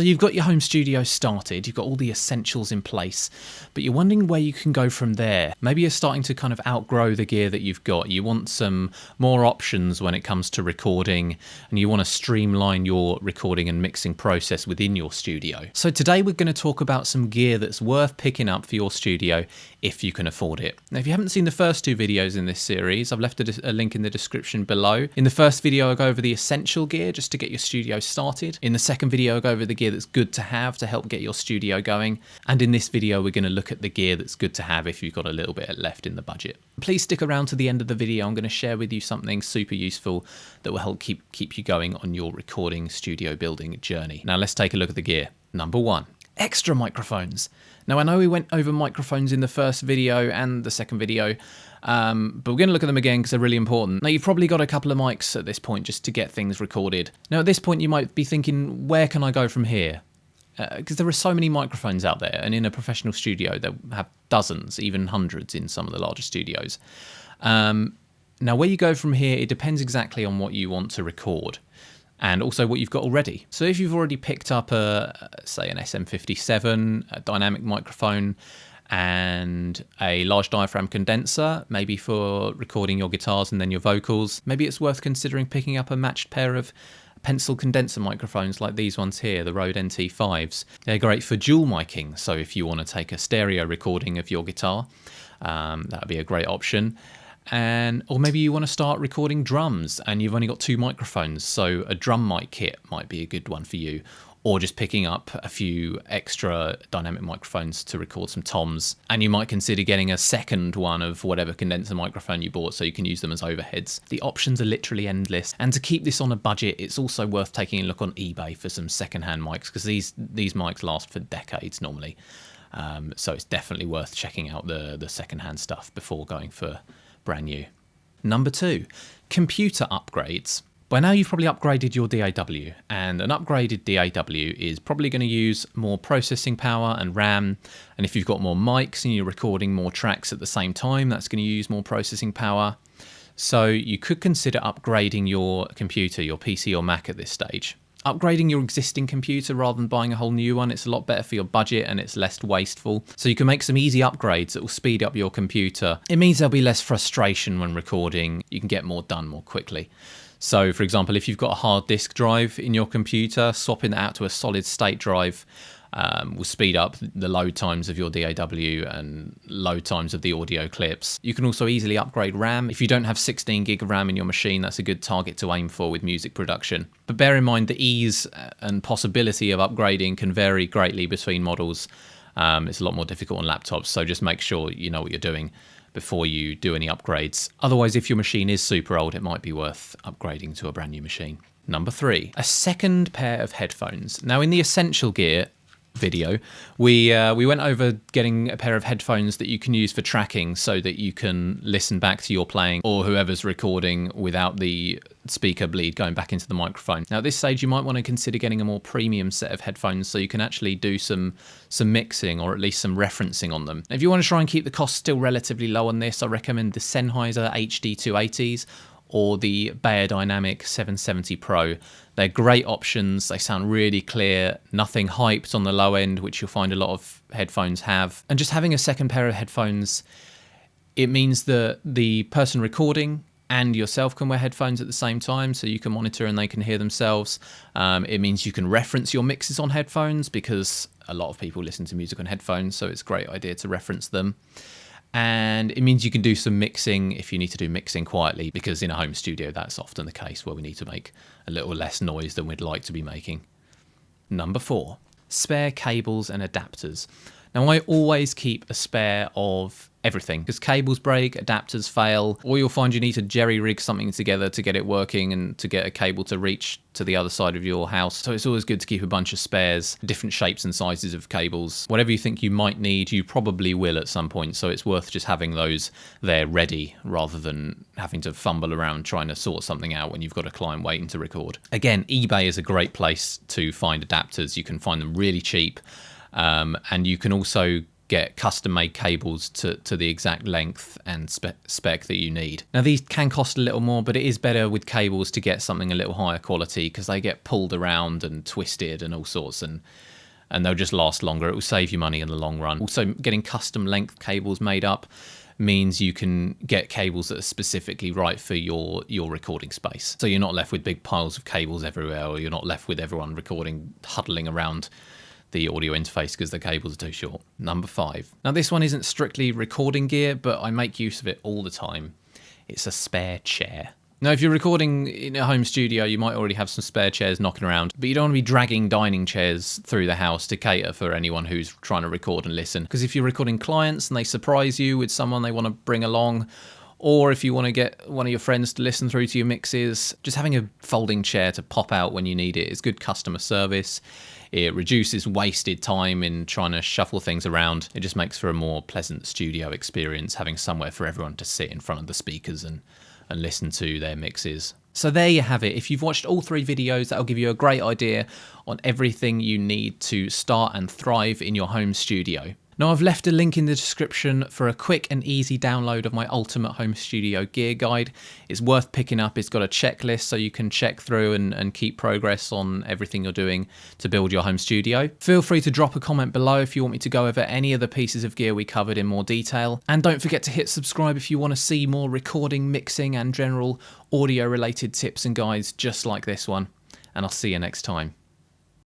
So you've got your home studio started, you've got all the essentials in place, but you're wondering where you can go from there. Maybe you're starting to kind of outgrow the gear that you've got. You want some more options when it comes to recording, and you want to streamline your recording and mixing process within your studio. So today we're going to talk about some gear that's worth picking up for your studio if you can afford it. Now, if you haven't seen the first two videos in this series, I've left a link in the description below. In the first video, I go over the essential gear just to get your studio started. In the second video, I go over the gear that's good to have to help get your studio going. And in this video, we're going to look at the gear that's good to have if you've got a little bit left in the budget. Please stick around to the end of the video. I'm going to share with you something super useful that will help keep you going on your recording studio building journey. Now let's take a look at the gear. Number one, extra microphones. Now I know we went over microphones in the first video and the second video, but we're going to look at them again because they're really important. Now you've probably got a couple of mics at this point just to get things recorded. Now at this point you might be thinking, where can I go from here? Because there are so many microphones out there, and in a professional studio they have dozens, even hundreds in some of the larger studios. Now where you go from here, it depends exactly on what you want to record and also what you've got already. So if you've already picked up say an SM57, a dynamic microphone, and a large diaphragm condenser, maybe for recording your guitars and then your vocals, maybe it's worth considering picking up a matched pair of pencil condenser microphones like these ones here, the Rode NT5s. They're great for dual miking, so if you want to take a stereo recording of your guitar, that would be a great option. Or maybe you want to start recording drums and you've only got two microphones, so a drum mic kit might be a good one for you. Or just picking up a few extra dynamic microphones to record some toms. And you might consider getting a second one of whatever condenser microphone you bought so you can use them as overheads. The options are literally endless. And to keep this on a budget, it's also worth taking a look on eBay for some secondhand mics, because these mics last for decades normally. So it's definitely worth checking out the secondhand stuff before going for brand new. Number two, computer upgrades. By now you've probably upgraded your DAW, and an upgraded DAW is probably going to use more processing power and RAM, and if you've got more mics and you're recording more tracks at the same time, that's going to use more processing power. So you could consider upgrading your computer, your PC or Mac at this stage. Upgrading your existing computer rather than buying a whole new one, it's a lot better for your budget and it's less wasteful. So you can make some easy upgrades that will speed up your computer. It means there'll be less frustration when recording. You can get more done more quickly. So for example, if you've got a hard disk drive in your computer, swapping that out to a solid state drive will speed up the load times of your DAW and load times of the audio clips. You can also easily upgrade RAM. If you don't have 16 gig of RAM in your machine, that's a good target to aim for with music production. But bear in mind the ease and possibility of upgrading can vary greatly between models. It's a lot more difficult on laptops, so just make sure you know what you're doing before you do any upgrades. Otherwise, if your machine is super old, it might be worth upgrading to a brand new machine. Number three, a second pair of headphones. Now in the essential gear video, we went over getting a pair of headphones that you can use for tracking so that you can listen back to your playing or whoever's recording without the speaker bleed going back into the microphone. Now at this stage you might want to consider getting a more premium set of headphones so you can actually do some mixing or at least some referencing on them. If you want to try and keep the cost still relatively low on this, I recommend the Sennheiser HD280s or the Beyerdynamic 770 Pro. They're great options. They sound really clear, nothing hyped on the low end, which you'll find a lot of headphones have. And just having a second pair of headphones, it means that the person recording and yourself can wear headphones at the same time, so you can monitor and they can hear themselves. It means you can reference your mixes on headphones because a lot of people listen to music on headphones, so it's a great idea to reference them. And it means you can do some mixing if you need to do mixing quietly, because in a home studio that's often the case where we need to make a little less noise than we'd like to be making. Number four, spare cables and adapters. Now I always keep a spare of everything, because cables break, adapters fail, or you'll find you need to jerry-rig something together to get it working and to get a cable to reach to the other side of your house. So it's always good to keep a bunch of spares, different shapes and sizes of cables. Whatever you think you might need, you probably will at some point, so it's worth just having those there ready rather than having to fumble around trying to sort something out when you've got a client waiting to record. Again, eBay is a great place to find adapters. You can find them really cheap, and you can also get custom made cables to the exact length and spec that you need. Now these can cost a little more, but it is better with cables to get something a little higher quality because they get pulled around and twisted and all sorts, and they'll just last longer. It will save you money in the long run. Also, getting custom length cables made up means you can get cables that are specifically right for your recording space. So you're not left with big piles of cables everywhere, or you're not left with everyone recording huddling around the audio interface because the cables are too short. Number 5. Now this one isn't strictly recording gear, but I make use of it all the time. It's a spare chair. Now, if you're recording in a home studio, you might already have some spare chairs knocking around, but you don't want to be dragging dining chairs through the house to cater for anyone who's trying to record and listen. Because if you're recording clients and they surprise you with someone they want to bring along, or if you want to get one of your friends to listen through to your mixes, just having a folding chair to pop out when you need it is good customer service. It reduces wasted time in trying to shuffle things around. It just makes for a more pleasant studio experience, having somewhere for everyone to sit in front of the speakers and listen to their mixes. So there you have it. If you've watched all 3 videos, that'll give you a great idea on everything you need to start and thrive in your home studio. Now, I've left a link in the description for a quick and easy download of my Ultimate Home Studio Gear Guide. It's worth picking up. It's got a checklist so you can check through and keep progress on everything you're doing to build your home studio. Feel free to drop a comment below if you want me to go over any of the pieces of gear we covered in more detail. And don't forget to hit subscribe if you want to see more recording, mixing and general audio related tips and guides just like this one. And I'll see you next time.